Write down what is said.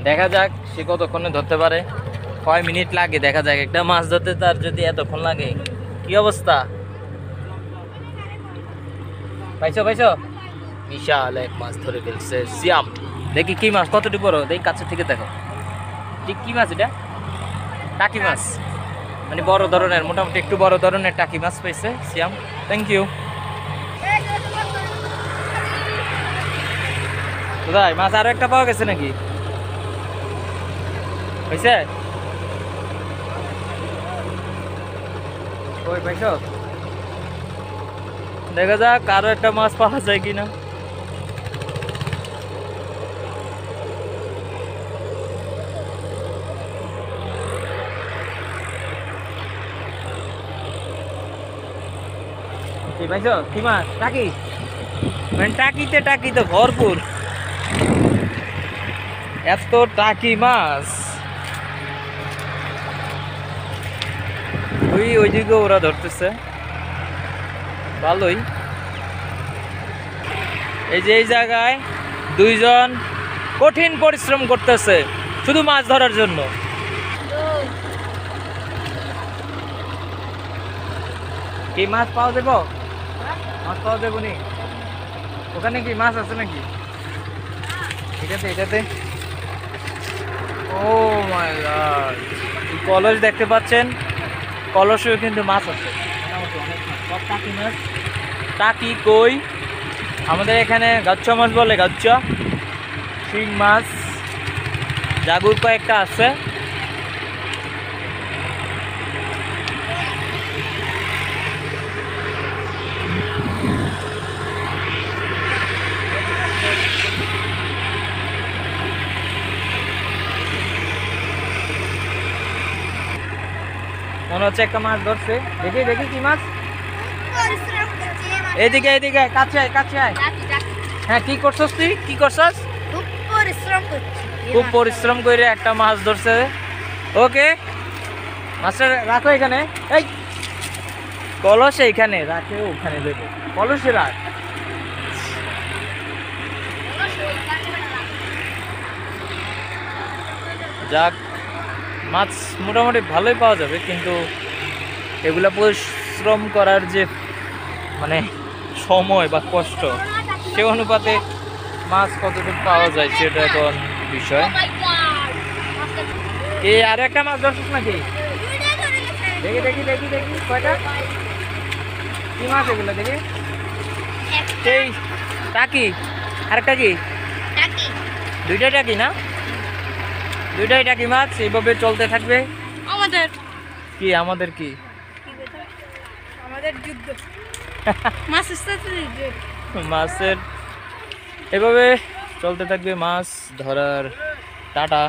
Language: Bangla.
দেখা যাক সে কতক্ষণে ধরতে পারে, কয় মিনিট লাগে দেখা যাক। একটা মাছ ধরতে তার যদি এতক্ষণ লাগে, কি অবস্থা? পাইছো পাইছো? বিশাল এক মাছ ধরে ফেলছে সিয়াম। দেখি কি মাছ, কতটুকু বড়, দেখি কাছে থেকে দেখো। ঠিক কি মাছ এটা? টাকি মাছ, মানে বড় ধরনের, মোটামুটি একটু বড় ধরনের টাকি মাছ পাইছে সিয়াম। Thank you. কোথায় মাছ? আরো একটা পাওয়া গেছে নাকি? হয়েছে? কই পাইছো? দেখা যাক আরো একটা মাছ পাওয়া যায় কিনা। কি পাইছো? কি মাছ? টাকি? মানে টাকিতে ভরপুর এত টাকি মাছ। ওইদিকে ওরা ধরতেছে ভালোই। এই যে এই জায়গায় দুইজন কঠিন পরিশ্রম করতেছে শুধু মাছ ধরার জন্য। কি মাছ পাওয়া যাবো? মাছ পাওয়া যাবো নি? ওখানে কি মাছ আছে নাকি? এটাতে ও মাই গড, কলস দেখতে পাচ্ছেন, কলসেও কিন্তু মাছ আছে মোটামুটি অনেক মাছ, সব টাকি মাছ। টাকি কই আমাদের এখানে গাচ্চা মাছ বলে, গাচ্চা, শিং মাছ, জাগুর কয়েকটা আছে। মনে হচ্ছে একটা মাছ ধরছে, দেখি দেখি কি মাছ। এদিকে এদিকে, কাছে আয় কাছে আয়। হ্যাঁ কি করছস তুই, কি করছস? খুব পরিশ্রম করে একটা মাছ ধরছে। ওকে মাছটা রাখো এখানে, এই কলসে এখানে রাখে, ওখানে দেবো, কলসে রাখ। যাক মাছ মোটামুটি ভালোই পাওয়া যাবে, কিন্তু এগুলা পরিশ্রম করার যে মানে সময় বা কষ্ট, সে অনুপাতে মাছ কতটুকু পাওয়া যায় সেটা এখন বিষয়। এই আর একটা মাছ ধরছিস নাকি? দেখি দেখি দেখি দেখি কয়টা কি মাছ এগুলো দেখি। সেই টাকি, আরেকটা কি? দুইটাই টাকি না? দুইটাই টাকি মাছ। এইভাবে চলতে থাকবে আমাদের। কি আমাদের? কি আমাদের যুদ্ধ মাছের এভাবে চলতে থাকবে মাছ ধরার। টাটা।